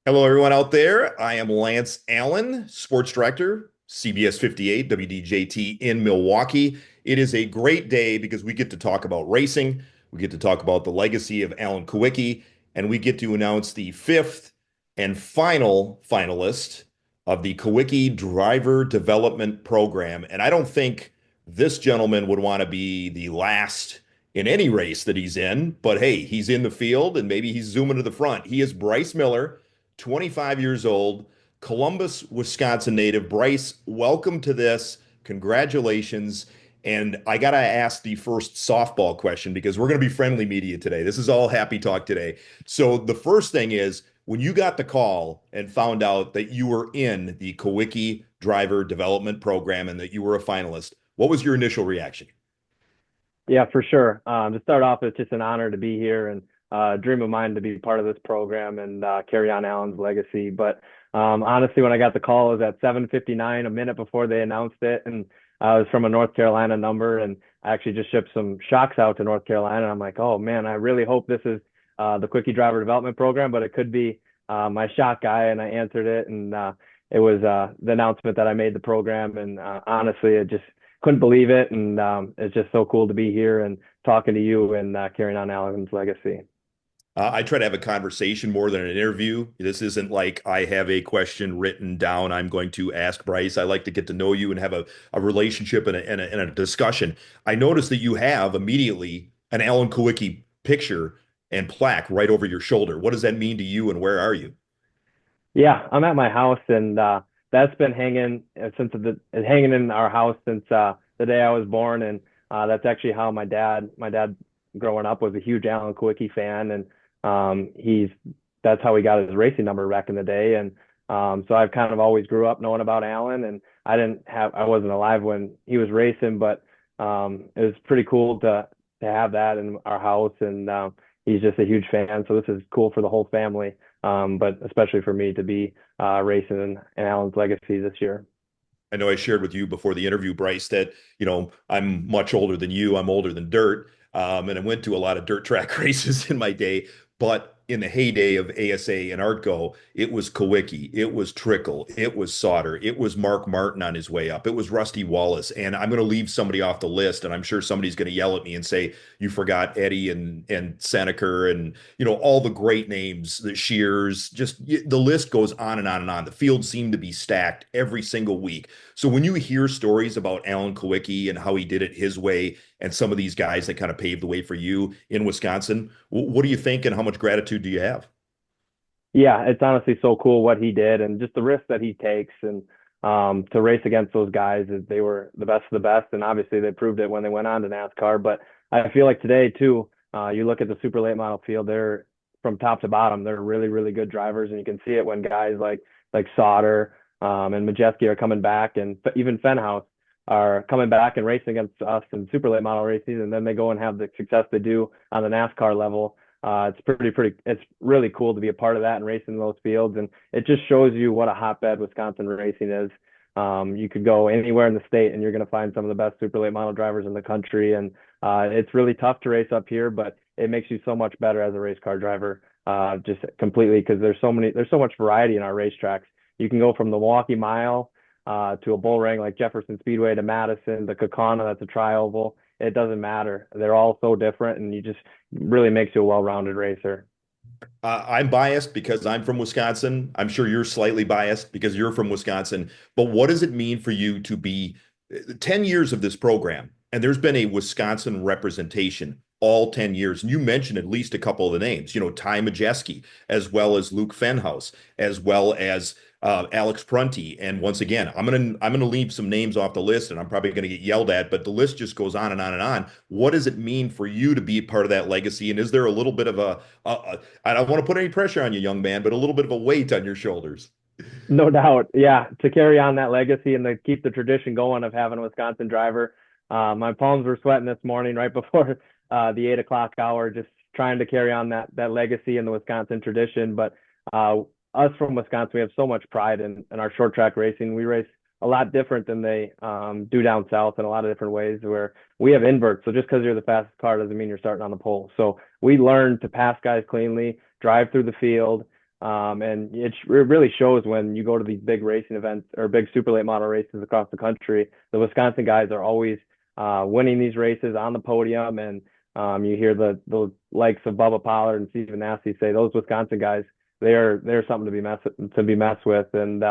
Hello, everyone out there. I am Lance Allan, sports director, CBS 58, WDJT in Milwaukee. It is a great day because we get to talk about racing. We get to talk about the legacy of Alan Kulwicki, and we get to announce the fifth and final finalist of the Kulwicki Driver Development Program. And I don't think this gentleman would want to be the last in any race that he's in, but hey, he's in the field and maybe he's zooming to the front. He is Bryce Miller, 25 years old, Columbus, Wisconsin native. Bryce, welcome to this. Congratulations. And I got to ask the first softball question because we're going to be friendly media today. This is all happy talk today. So the first thing is when you got the call and found out that you were in the Kulwicki Driver Development Program and that you were a finalist, what was your initial reaction? Yeah, for sure. To start off, it's just an honor to be here and a dream of mine to be part of this program and carry on Alan's legacy. But honestly, when I got the call, it was at 7:59, a minute before they announced it, and I was from a North Carolina number, and I actually just shipped some shocks out to North Carolina. And I'm like, oh man, I really hope this is the Quickie Driver Development Program, but it could be my shock guy. And I answered it, and it was the announcement that I made the program. And honestly, it just couldn't believe it, and it's just so cool to be here and talking to you and carrying on Alan's legacy. I try to have a conversation more than an interview. This isn't like I have a question written down. I'm going to ask Bryce. I like to get to know you and have a relationship and a discussion. I noticed that you have immediately an Alan Kulwicki picture and plaque right over your shoulder. What does that mean to you and where are you? Yeah, I'm at my house, and that's been hanging in our house since the day I was born, and that's actually how my dad growing up was a huge Alan Kulwicki fan, and he's that's how he got his racing number back in the day, and so I've kind of always grew up knowing about Alan, and I wasn't alive when he was racing, but it was pretty cool to have that in our house, and he's just a huge fan, so this is cool for the whole family. But especially for me to be racing in Alan's legacy this year. I know I shared with you before the interview, Bryce, that, I'm much older than you. I'm older than dirt. And I went to a lot of dirt track races in my day. But in the heyday of ASA and Artco, it was Kulwicki, it was Trickle, it was Sauter, it was Mark Martin on his way up, it was Rusty Wallace. And I'm going to leave somebody off the list, and I'm sure somebody's going to yell at me and say, you forgot Eddie and Seneca and, all the great names, the Shears, just the list goes on and on and on. The field seemed to be stacked every single week. So when you hear stories about Alan Kulwicki and how he did it his way and some of these guys that kind of paved the way for you in Wisconsin, what do you think and how much gratitude do you have? Yeah, it's honestly so cool what he did and just the risk that he takes and to race against those guys is they were the best of the best and obviously they proved it when they went on to NASCAR. But I feel like today too, you look at the super late model field, they're from top to bottom, they're really, really good drivers and you can see it when guys like Sauter and Majeski are coming back and even Fenhouse are coming back and racing against us in super late model races and then they go and have the success they do on the NASCAR level. It's really cool to be a part of that and racing in those fields. And it just shows you what a hotbed Wisconsin racing is. You could go anywhere in the state and you're going to find some of the best super late model drivers in the country. And it's really tough to race up here, but it makes you so much better as a race car driver, just completely because there's so much variety in our racetracks. You can go from the Milwaukee Mile to a bull ring like Jefferson Speedway to Madison, the Kaukauna, that's a tri-oval. It doesn't matter. They're all so different, and you just really makes you a well-rounded racer. I'm biased because I'm from Wisconsin. I'm sure you're slightly biased because you're from Wisconsin. But what does it mean for you to be 10 years of this program? And there's been a Wisconsin representation all 10 years. And you mentioned at least a couple of the names, Ty Majeski, as well as Luke Fenhouse, as well as Alex Prunty. And once again, I'm gonna leave some names off the list, and I'm probably gonna get yelled at, but the list just goes on and on and on. What does it mean for you to be part of that legacy? And is there a little bit of I don't want to put any pressure on you, young man, but a little bit of a weight on your shoulders? No doubt. Yeah, to carry on that legacy and to keep the tradition going of having a Wisconsin driver. My palms were sweating this morning right before the 8 o'clock hour, just trying to carry on that legacy and the Wisconsin tradition. But us from Wisconsin, we have so much pride in our short track racing. We race a lot different than they do down south in a lot of different ways where we have inverts. So just because you're the fastest car doesn't mean you're starting on the pole. So we learn to pass guys cleanly, drive through the field, And it really shows when you go to these big racing events or big super late model races across the country. The Wisconsin guys are always winning these races on the podium, and you hear the likes of Bubba Pollard and Stephen Nasty say those Wisconsin guys, they're something to be messed with, and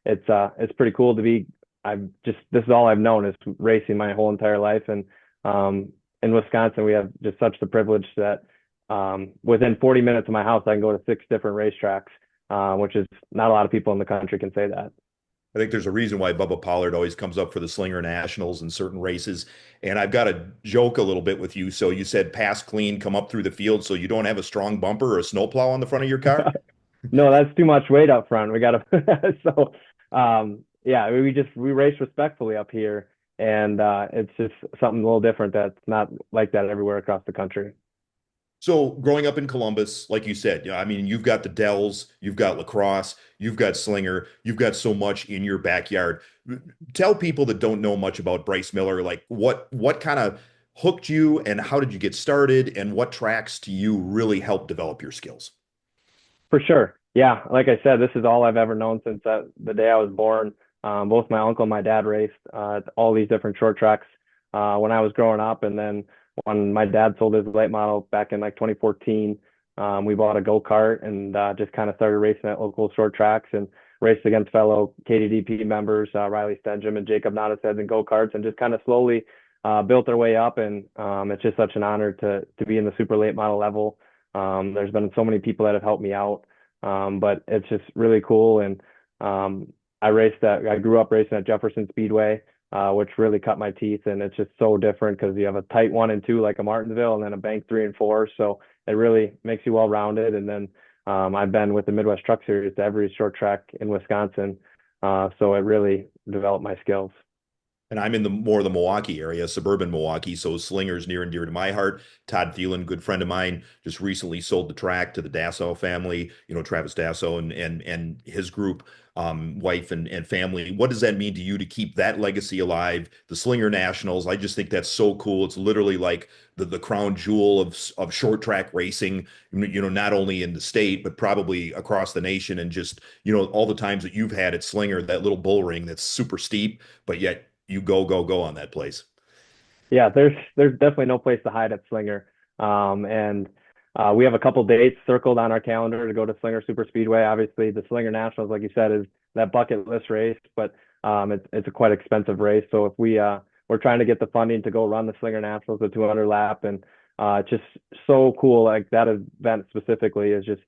it's pretty cool to be. I've just this is all I've known is racing my whole entire life, and in Wisconsin we have just such the privilege that within 40 minutes of my house I can go to 6 different racetracks, which is not a lot of people in the country can say that. I think there's a reason why Bubba Pollard always comes up for the Slinger Nationals in certain races. And I've got to joke a little bit with you. So you said pass clean, come up through the field so you don't have a strong bumper or a snowplow on the front of your car? No, that's too much weight up front. We got to so yeah, we race respectfully up here, and it's just something a little different that's not like that everywhere across the country. So growing up in Columbus, like you said, I mean, you've got the Dells, you've got lacrosse, you've got Slinger, you've got so much in your backyard. Tell people that don't know much about Bryce Miller, like what kind of hooked you and how did you get started and what tracks do you really help develop your skills? For sure. Yeah, like I said, this is all I've ever known since the day I was born. Both my uncle and my dad raced all these different short tracks when I was growing up, and then when my dad sold his late model back in like 2014, we bought a go-kart and just kind of started racing at local short tracks and raced against fellow KDDP members, Riley Stenjum and Jacob Notishead in go-karts, and just kind of slowly built our way up. And it's just such an honor to be in the super late model level. There's been so many people that have helped me out, but it's just really cool. And I grew up racing at Jefferson Speedway, which really cut my teeth. And it's just so different because you have a tight 1 and 2 like a Martinsville, and then a bank 3 and 4. So it really makes you well rounded. And then I've been with the Midwest Truck Series to every short track in Wisconsin, so it really developed my skills. And I'm in the more the Milwaukee area, suburban Milwaukee. So Slinger's near and dear to my heart. Todd Thielen, good friend of mine, just recently sold the track to the Dasso family, Travis Dasso and his group, wife and family. What does that mean to you to keep that legacy alive? The Slinger Nationals, I just think that's so cool. It's literally like the crown jewel of short track racing, not only in the state, but probably across the nation. And just, all the times that you've had at Slinger, that little bull ring that's super steep, but yet you go on that place. Yeah, there's definitely no place to hide at Slinger. And we have a couple dates circled on our calendar to go to Slinger Super Speedway. Obviously, the Slinger Nationals, like you said, is that bucket list race, but it's a quite expensive race. So if we're trying to get the funding to go run the Slinger Nationals, the 200 lap, and it's just so cool. Like that event specifically is just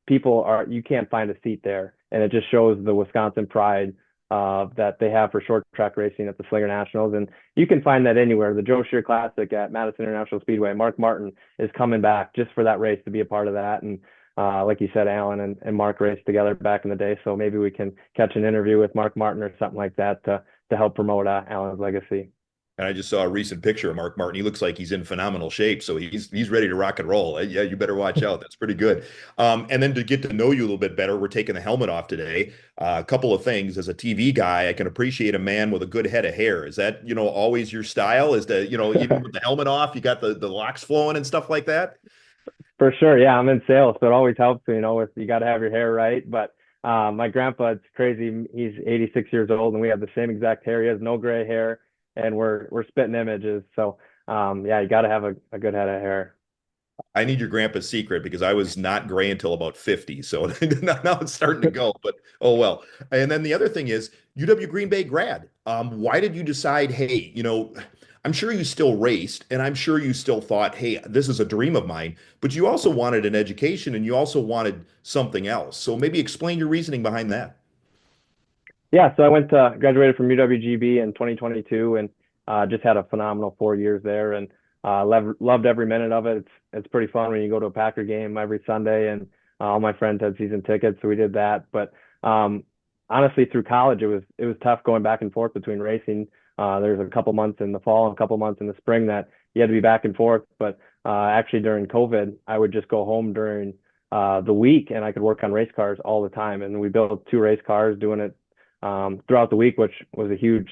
you can't find a seat there, and it just shows the Wisconsin pride that they have for short track racing at the Slinger Nationals. And you can find that anywhere. The Joe Shear Classic at Madison International Speedway, Mark Martin is coming back just for that race to be a part of that. And like you said, Alan and Mark raced together back in the day. So maybe we can catch an interview with Mark Martin or something like that to help promote Alan's legacy. And I just saw a recent picture of Mark Martin. He looks like he's in phenomenal shape, so he's ready to rock and roll. Yeah, you better watch out. That's pretty good. And then to get to know you a little bit better, we're taking the helmet off today. A couple of things. As a TV guy, I can appreciate a man with a good head of hair. Is that always your style? Is that even with the helmet off, you got the locks flowing and stuff like that? For sure. Yeah, I'm in sales, so it always helps, with you got to have your hair right. But my grandpa, it's crazy. He's 86 years old, and we have the same exact hair. He has no gray hair, and we're spitting images. So yeah, you got to have a good head of hair. I need your grandpa's secret because I was not gray until about 50. So now it's starting to go, but oh well. And then the other thing is UW Green Bay grad. Why did you decide, hey, I'm sure you still raced and I'm sure you still thought, hey, this is a dream of mine, but you also wanted an education and you also wanted something else. So maybe explain your reasoning behind that. Yeah, so I graduated from UWGB in 2022, and just had a phenomenal 4 years there, and loved every minute of it. It's pretty fun when you go to a Packer game every Sunday, and all my friends had season tickets, so we did that. But honestly, through college, it was tough going back and forth between racing. There's a couple months in the fall and a couple months in the spring that you had to be back and forth. But actually, during COVID, I would just go home during the week, and I could work on race cars all the time. And we built 2 race cars, doing it throughout the week, which was a huge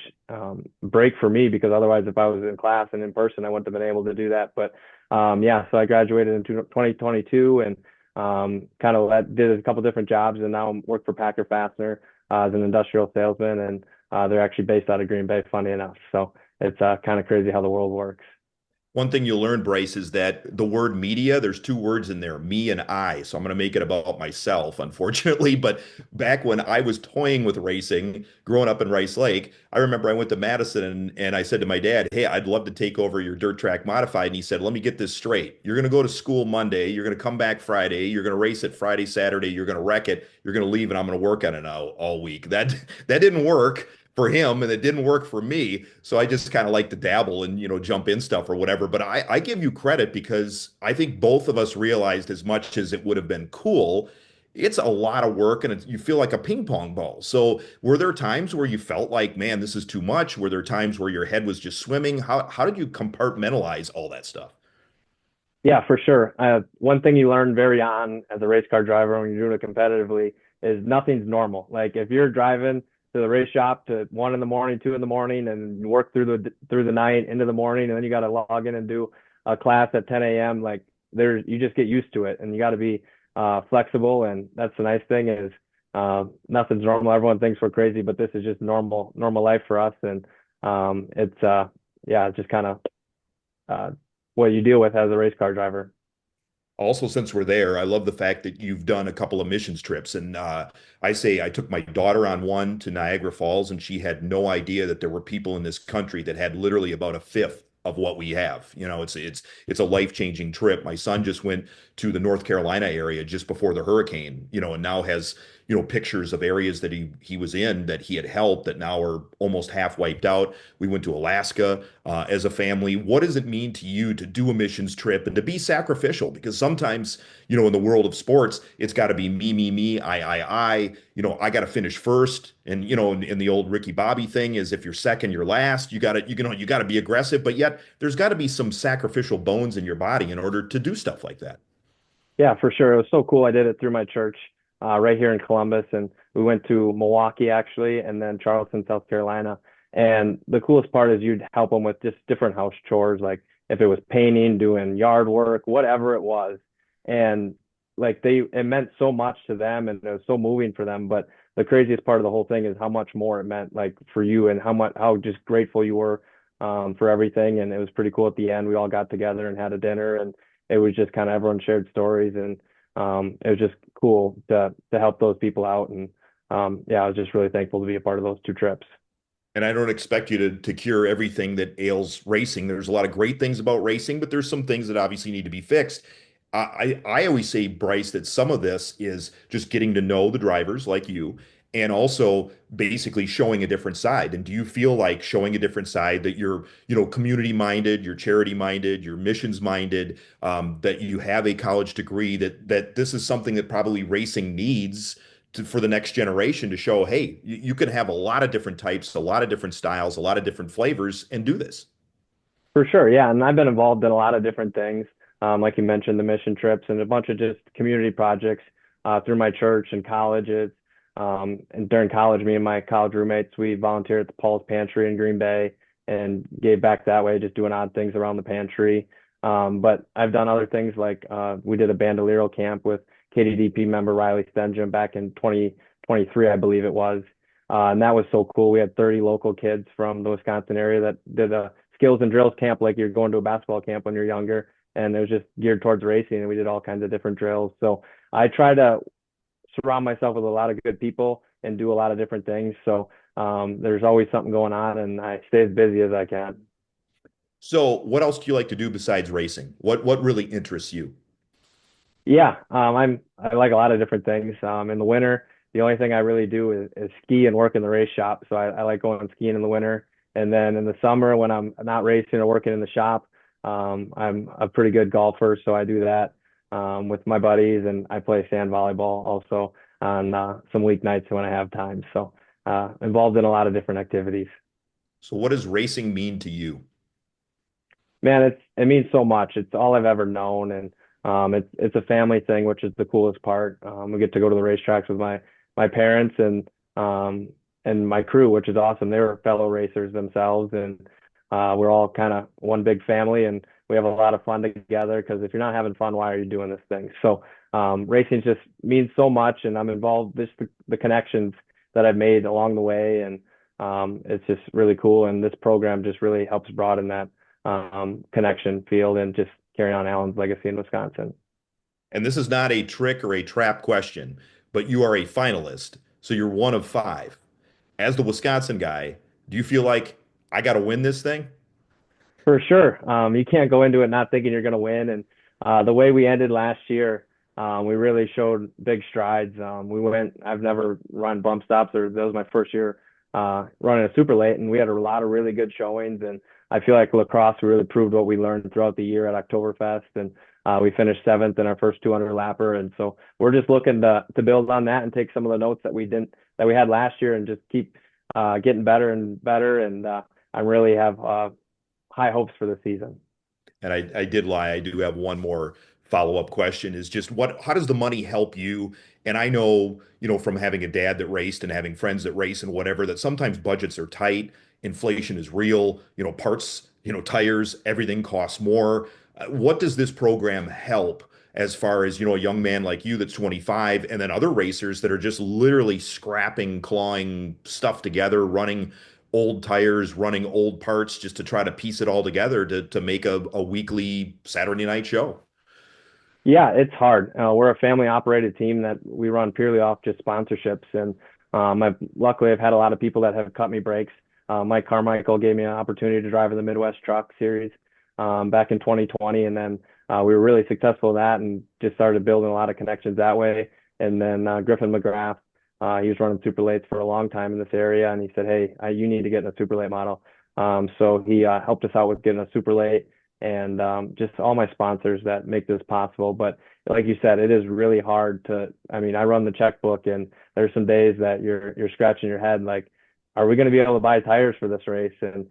break for me because otherwise, if I was in class and in person, I wouldn't have been able to do that. But yeah, so I graduated in 2022, and Kind of did a couple different jobs, and now I work for Packer Fastener as an industrial salesman, and they're actually based out of Green Bay, funny enough. So it's kind of crazy how the world works. One thing you'll learn, Bryce, is that the word media, there's two words in there, me and I. So I'm going to make it about myself, unfortunately. But back when I was toying with racing, growing up in Rice Lake, I remember I went to Madison and I said to my dad, "Hey, I'd love to take over your dirt track modified." And he said, "Let me get this straight. You're going to go to school Monday. You're going to come back Friday. You're going to race it Friday, Saturday. You're going to wreck it. You're going to leave, and I'm going to work on it all week." That didn't work for him and it didn't work for me. So I just kind of like to dabble and, jump in stuff or whatever. But I give you credit because I think both of us realized as much as it would have been cool, it's a lot of work and you feel like a ping pong ball. So were there times where you felt like, man, this is too much? Were there times where your head was just swimming? How did you compartmentalize all that stuff? Yeah, for sure. One thing you learn very on as a race car driver when you're doing it competitively is nothing's normal. Like if you're driving to the race shop to 1 in the morning, 2 in the morning, and you work through the night into the morning, and then you got to log in and do a class at 10 a.m. Like you just get used to it, and you got to be flexible. And that's the nice thing is nothing's normal. Everyone thinks we're crazy, but this is just normal life for us, and it's yeah, it's just kind of uh, what you deal with as a race car driver. Also, since we're there, I love the fact that you've done a couple of missions trips. And I say I took my daughter on one to Niagara Falls, and she had no idea that there were people in this country that had literally about a fifth of what we have. It's a life-changing trip. My son just went to the North Carolina area just before the hurricane, and now has, pictures of areas that he was in that he had helped that now are almost half wiped out. We went to Alaska as a family. What does it mean to you to do a missions trip and to be sacrificial? Because sometimes, in the world of sports, it's got to be me, I. I got to finish first. And, in the old Ricky Bobby thing is if you're second, you're last. You got to be aggressive, but yet there's got to be some sacrificial bones in your body in order to do stuff like that. Yeah, for sure. It was so cool. I did it through my church right here in Columbus, and we went to Milwaukee actually, and then Charleston, South Carolina. And the coolest part is you'd help them with just different house chores, like if it was painting, doing yard work, whatever it was. And like it meant so much to them, and it was so moving for them. But the craziest part of the whole thing is how much more it meant, like for you, and how just grateful you were for everything. And it was pretty cool at the end. We all got together and had a dinner, and it was just kind of everyone shared stories, and it was just cool to help those people out. And yeah, I was just really thankful to be a part of those two trips. And I don't expect you to cure everything that ails racing. There's a lot of great things about racing, but there's some things that obviously need to be fixed. I always say, Bryce, that some of this is just getting to know the drivers like you and also basically showing a different side. And do you feel like showing a different side that you're, community minded, you're charity minded, you're missions minded, that you have a college degree, that this is something that probably racing needs for the next generation to show, hey, you can have a lot of different types, a lot of different styles, a lot of different flavors and do this. For sure, yeah. And I've been involved in a lot of different things, like you mentioned, the mission trips and a bunch of just community projects through my church and colleges. And during college, me and my college roommates, we volunteered at the Paul's Pantry in Green Bay and gave back that way, just doing odd things around the pantry. But I've done other things like we did a Bandolero camp with KDDP member Riley Stenjum back in 2023, I believe it was. And that was so cool. We had 30 local kids from the Wisconsin area that did a skills and drills camp like you're going to a basketball camp when you're younger. And it was just geared towards racing, and we did all kinds of different drills. So I try to surround myself with a lot of good people and do a lot of different things. So there's always something going on, and I stay as busy as I can. So, what else do you like to do besides racing? What really interests you? Yeah, I like a lot of different things. In the winter, the only thing I really do is ski and work in the race shop. So I like going skiing in the winter. And then in the summer, when I'm not racing or working in the shop, I'm a pretty good golfer, so I do that with my buddies, and I play sand volleyball also on some weeknights when I have time. So involved in a lot of different activities. So, what does racing mean to you? Man, it means so much. It's all I've ever known, and it's a family thing, which is the coolest part. We get to go to the racetracks with my parents and my crew, which is awesome. They were fellow racers themselves, and we're all kind of one big family. And We have a lot of fun together because if you're not having fun, why are you doing this thing? So racing just means so much, and I'm involved. Just the connections that I've made along the way, and it's just really cool. And this program just really helps broaden that connection field and just carry on Allan's legacy in Wisconsin. And this is not a trick or a trap question, but you are a finalist, so you're one of five. As the Wisconsin guy, do you feel like I got to win this thing? For sure. You can't go into it not thinking you're going to win. And the way we ended last year, we really showed big strides. I've never run bump stops, or that was my first year running a super late, and we had a lot of really good showings. And I feel like lacrosse really proved what we learned throughout the year at Oktoberfest. And we finished seventh in our first 200 lapper. And so we're just looking to build on that and take some of the notes that we had last year and just keep getting better and better. And I really have high hopes for the season. And I did lie. I do have one more follow-up question is just how does the money help you? And I know, from having a dad that raced and having friends that race and whatever, that sometimes budgets are tight, inflation is real, parts, tires, everything costs more. What does this program help as far as, a young man like you that's 25 and then other racers that are just literally scrapping, clawing stuff together, running old tires, running old parts just to try to piece it all together to make a weekly Saturday night show. Yeah, it's hard. We're a family operated team that we run purely off just sponsorships. And luckily, I've had a lot of people that have cut me breaks. Mike Carmichael gave me an opportunity to drive in the Midwest Truck Series back in 2020. And then we were really successful in that and just started building a lot of connections that way. And then Griffin McGrath, he was running super lates for a long time in this area. And he said, hey, you need to get in a super late model. So he helped us out with getting a super late and just all my sponsors that make this possible. But like you said, it is really hard I mean, I run the checkbook and there's some days that you're scratching your head like, are we going to be able to buy tires for this race? And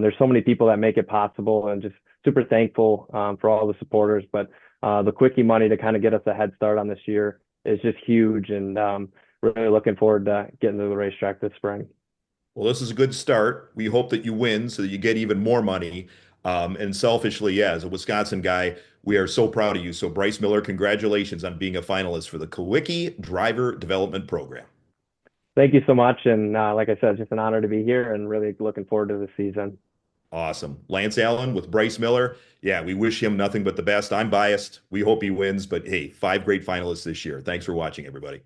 there's so many people that make it possible and just super thankful for all the supporters. But the quickie money to kind of get us a head start on this year is just huge. And really looking forward to getting to the racetrack this spring. Well, this is a good start. We hope that you win so that you get even more money. And selfishly, yeah, as a Wisconsin guy, we are so proud of you. So, Bryce Miller, congratulations on being a finalist for the Kulwicki Driver Development Program. Thank you so much. And like I said, just an honor to be here and really looking forward to the season. Awesome. Lance Allan with Bryce Miller. Yeah, we wish him nothing but the best. I'm biased. We hope he wins, but hey, five great finalists this year. Thanks for watching, everybody.